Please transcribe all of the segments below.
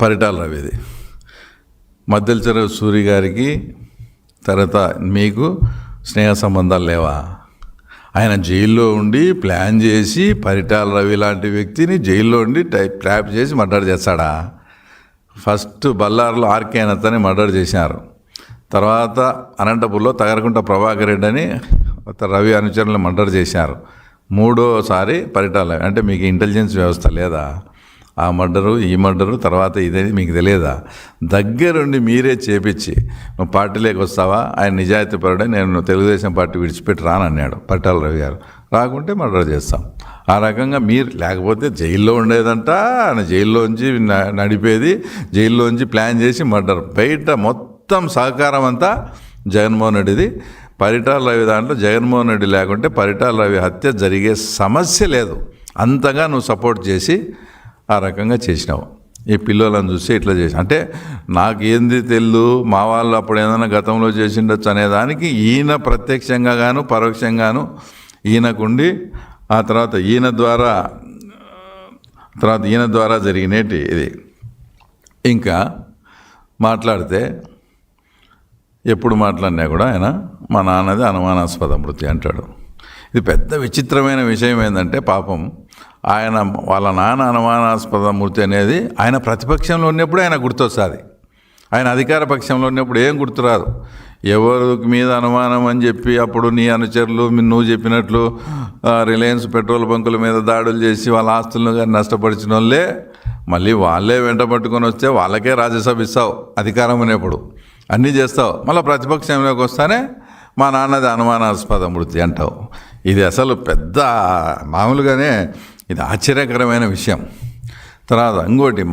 పరిటాల రవిది. మద్దెలచెరు సూరి గారికి తర్వాత మీకు స్నేహ సంబంధాలు లేవా? ఆయన జైల్లో ఉండి ప్లాన్ చేసి పరిటాల రవి లాంటి వ్యక్తిని జైల్లో ఉండి ట్రాప్ చేసి మర్డర్ చేస్తాడా? ఫస్ట్ బళ్ళారులో ఆర్కే అతని మర్డర్ చేశారు. తర్వాత అనంతపూర్లో తగరకుంట ప్రభాకర్ రెడ్డి అని రవి అనుచరులను మర్డర్ చేశారు. మూడోసారి పరిటాల రవి. అంటే మీకు ఇంటెలిజెన్స్ వ్యవస్థ లేదా? ఆ మర్డరు ఈ మర్డరు తర్వాత ఇదేది మీకు తెలియదా? దగ్గరుండి మీరే చేపించి నువ్వు పార్టీలోకి వస్తావా, ఆయన నిజాయితీ పరుడే, నేను తెలుగుదేశం పార్టీ విడిచిపెట్టి రానన్నాడు పరిటాల రవి గారు. రాకుంటే మర్డర్ చేస్తాం. ఆ రకంగా మీరు లేకపోతే జైల్లో ఉండేదంట, ఆయన జైల్లోంచి నడిపేది, జైల్లోంచి ప్లాన్ చేసి మర్డర్. బయట మొత్తం సహకారం అంతా జగన్మోహన్ రెడ్డిది. పరిటాల రవి దాంట్లో జగన్మోహన్ రెడ్డి లేకుంటే పరిటాల రవి హత్య జరిగే సమస్య లేదు. అంతగా నువ్వు సపోర్ట్ చేసి ఆ రకంగా చేసినావు. ఈ పిల్లలను చూసి ఇట్లా చేసి అంటే నాకు ఏంది తెలు, మా వాళ్ళు అప్పుడు ఏదైనా గతంలో చేసిండొచ్చు అనేదానికి ఈయన ప్రత్యక్షంగా గాను పరోక్షంగాను ఈయనకుండి ఆ తర్వాత ఈయన ద్వారా జరిగినట్టు ఇది. ఇంకా మాట్లాడితే ఎప్పుడు మాట్లాడినా కూడా ఆయన మా నాన్నది అనుమానాస్పద మృతి అంటాడు. ఇది పెద్ద విచిత్రమైన విషయం ఏంటంటే పాపం ఆయన వాళ్ళ నాన్న అనుమానాస్పద మృతి అనేది ఆయన ప్రతిపక్షంలో ఉన్నప్పుడు ఆయన గుర్తొస్తుంది. ఆయన అధికార పక్షంలో ఉన్నప్పుడు ఏం గుర్తురాదు. ఎవరి మీద అనుమానం అని చెప్పి అప్పుడు నీ అనుచరులు నువ్వు చెప్పినట్లు రిలయన్స్ పెట్రోల్ బంకుల మీద దాడులు చేసి వాళ్ళ ఆస్తులను కానీ నష్టపరిచిన వాళ్ళే మళ్ళీ వాళ్ళే వెంట పట్టుకొని వస్తే వాళ్ళకే రాజ్యసభ ఇస్తావు అధికారం ఉన్నప్పుడు, అన్నీ చేస్తావు. మళ్ళీ ప్రతిపక్షంలోకి వస్తానే మా నాన్నది అనుమానాస్పద మృతి అంటావు. ఇది అసలు పెద్ద మామూలుగానే ఇది ఆశ్చర్యకరమైన విషయం. తర్వాత ఇంకోటి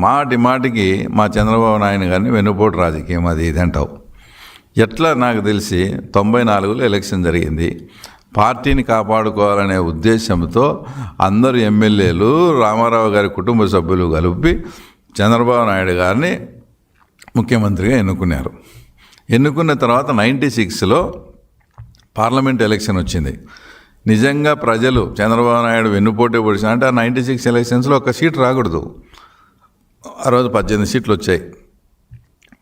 మాటికి మా చంద్రబాబు నాయుడు గారిని వెన్నుపోటు రాజకీయం అది ఇది అంటావు. ఎట్లా నాకు తెలిసి 94లో ఎలక్షన్ జరిగింది. పార్టీని కాపాడుకోవాలనే ఉద్దేశంతో అందరు ఎమ్మెల్యేలు రామారావు గారి కుటుంబ సభ్యులు కలిపి చంద్రబాబు నాయుడు గారిని ముఖ్యమంత్రిగా ఎన్నుకున్నారు. ఎన్నుకున్న తర్వాత 96లో పార్లమెంట్ ఎలక్షన్ వచ్చింది. నిజంగా ప్రజలు చంద్రబాబు నాయుడు వెన్నుపోటే పొడిచిన అంటే ఆ 96 ఎలక్షన్స్లో ఒక సీట్ రాకూడదు. ఆ రోజు 18 సీట్లు వచ్చాయి.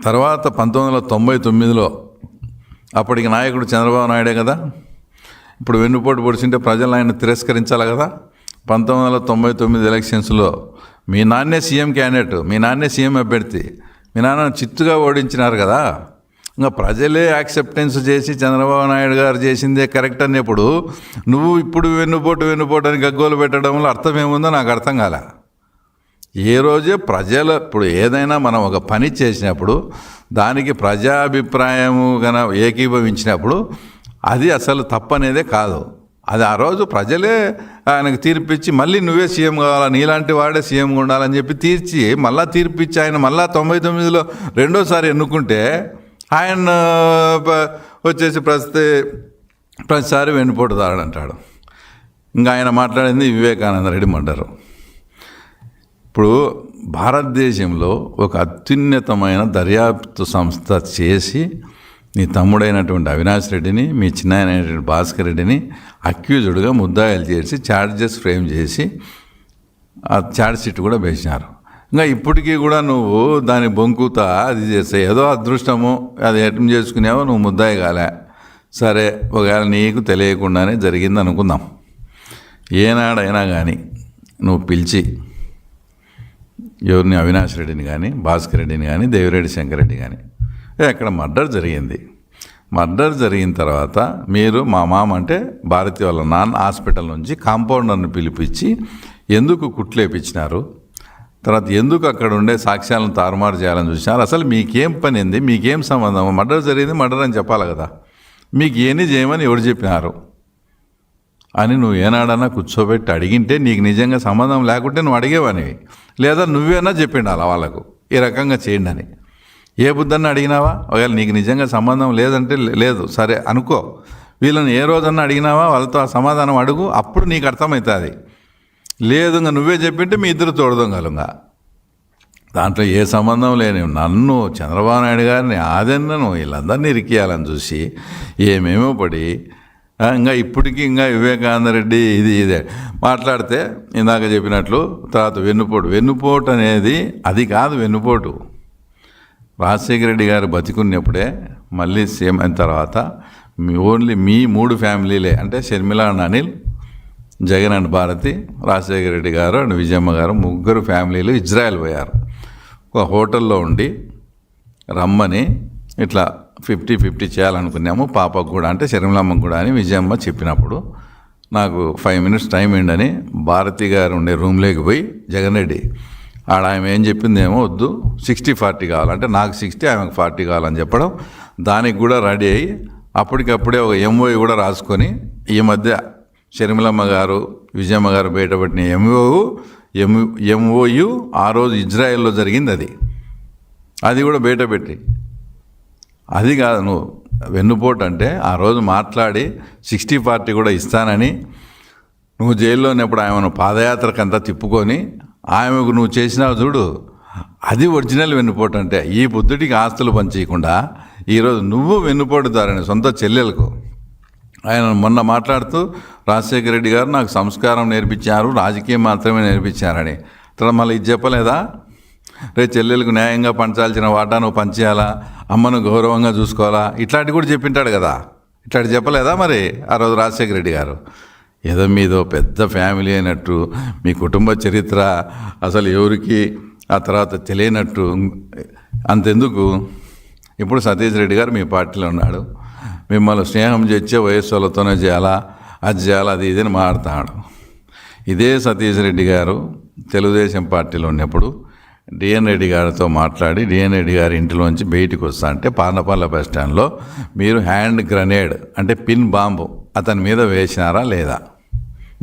తర్వాత 1999లో అప్పటికి నాయకుడు చంద్రబాబు నాయుడే కదా. ఇప్పుడు వెన్నుపోటు పొడిచింటే ప్రజలు ఆయన తిరస్కరించాలి కదా. 1999 ఎలక్షన్స్లో మీ నాన్నే సీఎం క్యాండిడేట్, మీ నాన్నే సీఎం అభ్యర్థి, మీ నాన్న చిత్తుగా ఓడించినారు కదా. ఇంకా ప్రజలే యాక్సెప్టెన్స్ చేసి చంద్రబాబు నాయుడు గారు చేసిందే కరెక్ట్ అన్నప్పుడు నువ్వు ఇప్పుడు వెన్నుపోటు అని గగ్గోలు పెట్టడంలో అర్థం ఏముందో నాకు అర్థం కాలే. ఏ రోజే ప్రజలు ఇప్పుడు ఏదైనా మనం ఒక పని చేసినప్పుడు దానికి ప్రజాభిప్రాయము గన ఏకీభవించినప్పుడు అది అసలు తప్పనేదే కాదు. అది ఆ రోజు ప్రజలే ఆయనకు తీర్పిచ్చి మళ్ళీ నువ్వే సీఎం కావాలా, నీలాంటి వాడే సీఎంగా ఉండాలని చెప్పి మళ్ళీ తీర్పిచ్చి ఆయన మళ్ళీ 99లో రెండోసారి ఎన్నుకుంటే ఆయన వచ్చేసి ప్రతిసారి వెన్నుపోటుదారుడు అంటాడు. ఇంకా ఆయన మాట్లాడింది వివేకానంద రెడ్డి మర్డరు. ఇప్పుడు భారతదేశంలో ఒక అత్యున్నతమైన దర్యాప్తు సంస్థ చేసి నీ తమ్ముడైనటువంటి అవినాష్ రెడ్డిని, మీ చిన్నాయనైనటువంటి భాస్కర్ రెడ్డిని అక్యూజ్డ్గా ముద్దాయిలు చేసి ఛార్జెస్ ఫ్రేమ్ చేసి ఆ ఛార్జ్ షీట్ కూడా వేసినారు. ఇంకా ఇప్పటికీ కూడా నువ్వు దాన్ని బొంకుతా అది చేస్తే ఏదో అదృష్టము అది ఎటం చేసుకునేవో నువ్వు ముద్దాయి కాలే. సరే, ఒకవేళ నీకు తెలియకుండానే జరిగింది అనుకుందాం. ఏనాడైనా కానీ నువ్వు పిలిచి ఎవరిని అవినాష్ రెడ్డిని కానీ భాస్కర్ రెడ్డిని కానీ దేవిరెడ్డి శంకరెడ్డి కానీ అక్కడ మర్డర్ జరిగింది. మర్డర్ జరిగిన తర్వాత మీరు మా మామ అంటే భారతి వాళ్ళ నాన్న హాస్పిటల్ నుంచి కాంపౌండర్ని పిలిపించి ఎందుకు కుట్లేపించినారు, తర్వాత ఎందుకు అక్కడ ఉండే సాక్ష్యాలను తారుమారు చేయాలని చూసినారు, అసలు మీకేం పని ఏంది, మీకేం సంబంధం, మర్డర్ జరిగింది మర్డర్ అని చెప్పాలి కదా, మీకు ఏని చేయమని ఎవరు చెప్పినారు అని నువ్వు ఏనాడన్నా కూర్చోబెట్టి అడిగింటే నీకు నిజంగా సంబంధం లేకుంటే నువ్వు అడిగేవానివి, లేదా నువ్వేనా చెప్పిండాలా వాళ్ళకు ఈ రకంగా చేయండి అని. ఏ బుద్ధన్న అడిగినావా? ఒకవేళ నీకు నిజంగా సంబంధం లేదంటే లేదు సరే అనుకో. వీళ్ళని ఏ రోజన్నా అడిగినావా? వాళ్ళతో ఆ సమాధానం అడుగు, అప్పుడు నీకు అర్థమవుతుంది. లేదు ఇంకా నువ్వే చెప్పింటే మీ ఇద్దరు తోడదొంగలుగా. దాంట్లో ఏ సంబంధం లేని నన్ను చంద్రబాబు నాయుడు గారిని ఆదన్నను వీళ్ళందరినీ ఇరికియాలని చూసి ఏమేమో పడి ఇంకా ఇప్పటికీ ఇంకా వివేకానంద రెడ్డి ఇదే మాట్లాడితే ఇందాక చెప్పినట్లు. తర్వాత వెన్నుపోటు అనేది అది కాదు. వెన్నుపోటు రాజశేఖర రెడ్డి గారు బతికున్నప్పుడే మళ్ళీ సీఎం అయిన తర్వాత ఓన్లీ మీ 3 ఫ్యామిలీలే, అంటే షర్మిల అండ్ అనిల్, జగన్ అండ్ భారతి, రాజశేఖర రెడ్డి గారు అండ్ విజయమ్మ గారు, 3 ఫ్యామిలీలు ఇజ్రాయెల్ పోయారు. ఒక హోటల్లో ఉండి రమ్మని ఇట్లా 50-50 చేయాలనుకున్నాము పాపకు కూడా, అంటే షర్మిలమ్మకు కూడా అని విజయమ్మ చెప్పినప్పుడు నాకు 5 మినిట్స్ టైం ఏంటని భారతి గారు ఉండే రూమ్లోకి పోయి జగన్ రెడ్డి ఆమె ఏం చెప్పిందేమో వద్దు 60-40 కావాలంటే నాకు 60 ఆమెకు 40 కావాలని చెప్పడం, దానికి కూడా రెడీ అయ్యి అప్పటికప్పుడే ఒక ఎంఓయు కూడా రాసుకొని ఈ మధ్య షర్మిలమ్మ గారు విజయమ్మ గారు బయటపడిన ఎంఓయు ఆ రోజు ఇజ్రాయెల్లో జరిగింది. అది కూడా బయటపెట్టి అది కాదు నువ్వు వెన్నుపోటు అంటే ఆ రోజు మాట్లాడి 60-40 కూడా ఇస్తానని నువ్వు జైల్లో ఉన్నప్పుడు ఆమెను పాదయాత్రకంతా తిప్పుకొని ఆమెకు నువ్వు చేసినావు చూడు, అది ఒరిజినల్ వెన్నుపోటు అంటే. ఈ బుద్ధుడికి ఆస్తులు పంచేయకుండా ఈరోజు నువ్వు వెన్నుపోటుదారని సొంత చెల్లెలకు. ఆయన మొన్న మాట్లాడుతూ రాజశేఖర రెడ్డి గారు నాకు సంస్కారం నేర్పించారు, రాజకీయం మాత్రమే నేర్పించారని. తర్వాత మళ్ళీ ఇది చెప్పలేదా? రేపు చెల్లెలకు న్యాయంగా పంచాల్సిన వాటా నువ్వు పంచేయాలా, అమ్మను గౌరవంగా చూసుకోవాలా, ఇట్లాంటివి కూడా చెప్పింటాడు కదా. ఇట్లాంటి చెప్పలేదా మరి ఆ రోజు రాజశేఖర రెడ్డి గారు? ఏదో మీదో పెద్ద ఫ్యామిలీ అయినట్టు, మీ కుటుంబ చరిత్ర అసలు ఎవరికి ఆ తర్వాత తెలియనట్టు అంతెందుకు. ఇప్పుడు సతీష్ రెడ్డి గారు మీ పార్టీలో ఉన్నాడు, మిమ్మల్ని స్నేహం చేసే వయస్సు వాళ్ళతోనే చేయాలా, అది చేయాలా, అది ఇదని మాట్లాడుతున్నాడు. ఇదే సతీష్ రెడ్డి గారు తెలుగుదేశం పార్టీలో ఉన్నప్పుడు డిఎన్ రెడ్డి గారితో మాట్లాడి డిఎన్ రెడ్డి గారి ఇంటిలోంచి బయటికి వస్తా అంటే పార్నపల్లి బస్ స్టాండ్లో మీరు హ్యాండ్ గ్రనేడ్ అంటే పిన్ బాంబు అతని మీద వేసినారా లేదా?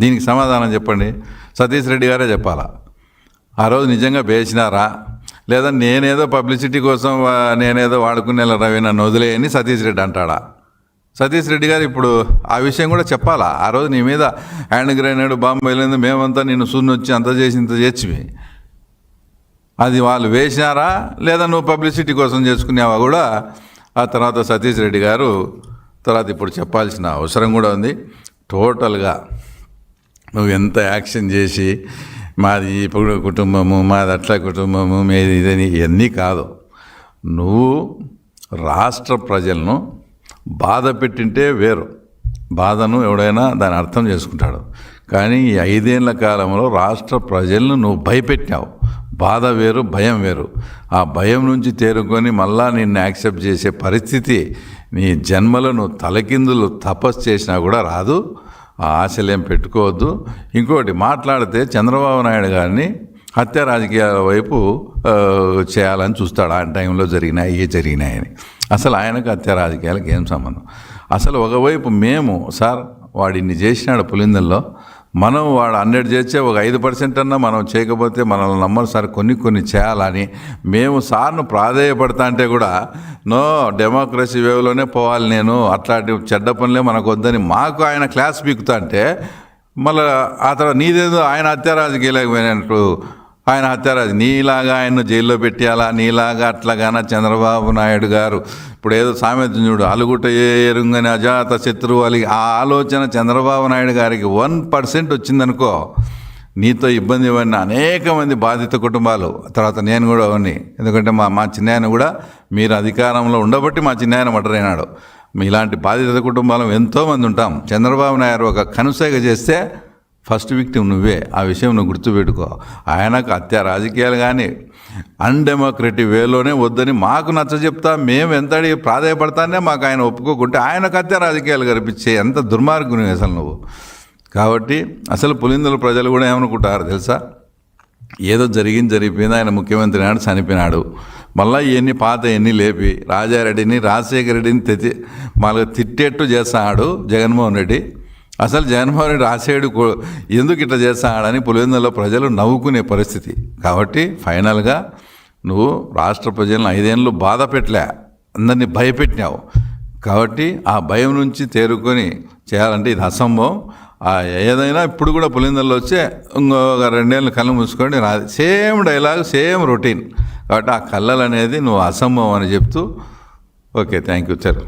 దీనికి సమాధానం చెప్పండి. సతీష్ రెడ్డి గారే చెప్పాలా. ఆ రోజు నిజంగా వేసినారా లేదా నేనేదో పబ్లిసిటీ కోసం నేనేదో వాడుకునే రవి నన్ను వదిలేయని సతీష్ రెడ్డి అంటాడా? సతీష్ రెడ్డి గారు ఇప్పుడు ఆ విషయం కూడా చెప్పాలా. ఆ రోజు నీ మీద హ్యాండ్ గ్రెనేడ్ బాంబు వెళ్ళింది, మేమంతా నిన్ను వచ్చి అంత చేసి ఇంత చేసివి, అది వాళ్ళు వేసినారా లేదా నువ్వు పబ్లిసిటీ కోసం చేసుకునేవా కూడా ఆ తర్వాత సతీష్ రెడ్డి గారు తర్వాత ఇప్పుడు చెప్పాల్సిన అవసరం కూడా ఉంది. టోటల్గా నువ్వు ఎంత యాక్షన్ చేసి మాది ఇప్పుడు కుటుంబము, మాది అట్లా కుటుంబము, మీది ఇదని ఇవన్నీ కాదు. నువ్వు రాష్ట్ర ప్రజలను బాధ పెట్టింటే వేరు, బాధను ఎవడైనా దాన్ని అర్థం చేసుకుంటాడు. కానీ ఈ 5 ఏళ్ల కాలంలో రాష్ట్ర ప్రజలను నువ్వు భయపెట్టావు. బాధ వేరు, భయం వేరు. ఆ భయం నుంచి తేరుకొని మళ్ళా నిన్ను యాక్సెప్ట్ చేసే పరిస్థితి నీ జన్మలో నువ్వు తలకిందులు తపస్సు చేసినా కూడా రాదు. ఆ ఆశలేం పెట్టుకోవద్దు. ఇంకోటి మాట్లాడితే చంద్రబాబు నాయుడు గారిని హత్య రాజకీయాల వైపు చేయాలని చూస్తాడు. ఆ టైంలో జరిగినాయని. అసలు ఆయనకు హత్య రాజకీయాలకు ఏం సంబంధం? అసలు ఒకవైపు మేము సార్ వాడు ఇన్ని చేసినాడు పులిందల్లో, మనం వాడు 100 చేస్తే ఒక 5% అన్నా మనం చేయకపోతే మనల్ని నమ్మరు సార్, కొన్ని చేయాలని మేము సార్ను ప్రాధేయపడతా అంటే కూడా నో డెమోక్రసీ వేవ్లోనే పోవాలి, నేను అట్లాంటి చెడ్డ పనులే మనకు వద్దని మాకు ఆయన క్లాస్ పీకుతా అంటే మళ్ళీ ఆ తర్వాత నీదేదో ఆయన హత్య రాజకీయాలకు పోయినట్టు ఆయన హత్యారాజు నీలాగా ఆయన్ను జైల్లో పెట్టేయాలా, నీలాగా అట్లాగానా చంద్రబాబు నాయుడు గారు ఇప్పుడు ఏదో సామెత చూడు, అలుగుట ఎరుంగని అజాత శత్రువు అలి, ఆ ఆలోచన చంద్రబాబు నాయుడు గారికి 1% వచ్చిందనుకో నీతో ఇబ్బంది పడిన అనేక మంది బాధిత కుటుంబాలు, తర్వాత నేను కూడా అవన్నీ, ఎందుకంటే మా చిన్నాయన కూడా మీరు అధికారంలో ఉండబట్టి మా చిన్నాయన మర్డర్ అయినాడు. ఇలాంటి బాధిత కుటుంబాలు ఎంతోమంది ఉంటాం. చంద్రబాబు నాయుడు ఒక కనుసైగ చేస్తే ఫస్ట్ విక్టిమ్ నువ్వే. ఆ విషయం నువ్వు గుర్తుపెట్టుకో. ఆయనకు హత్య రాజకీయాలు కానీ అన్డెమోక్రటిక్ వేలోనే వద్దని మాకు నచ్చ చెప్తా మేము ఎంత ప్రాధాయపడతానే మాకు ఆయన ఒప్పుకోకుంటే ఆయనకు హత్య రాజకీయాలు కనిపించే ఎంత దుర్మార్గుని అసలు నువ్వు. కాబట్టి అసలు పులిందుల ప్రజలు కూడా ఏమనుకుంటారు తెలుసా, ఏదో జరిగిపోయింది, ఆయన ముఖ్యమంత్రి నాడు చనిపోయినాడు, మళ్ళీ ఇవన్నీ పాత ఎన్ని లేపి రాజారెడ్డిని రాజశేఖర రెడ్డిని మళ్ళీ తిట్టేట్టు చేస్తాడు జగన్మోహన్ రెడ్డి. అసలు జగన్మోహన్ రెడ్డి రాసేడు ఎందుకు ఇట్లా చేస్తాడని పులివెందులలో ప్రజలు నవ్వుకునే పరిస్థితి. కాబట్టి ఫైనల్గా నువ్వు రాష్ట్ర ప్రజలను 5 ఏళ్ళు బాధ పెట్టలే, అందరినీ భయపెట్టినావు. కాబట్టి ఆ భయం నుంచి తేరుకొని చేయాలంటే ఇది అసంభవం. ఏదైనా ఇప్పుడు కూడా పులివెందులలో వచ్చే ఇంకొక 2 ఏళ్ళు కళ్ళు మూసుకొని రాదు, సేమ్ డైలాగ్, సేమ్ రొటీన్. కాబట్టి ఆ కళ్ళలు అనేది నువ్వు అసంభవం అని చెప్తూ ఓకే, థ్యాంక్ యూ సార్.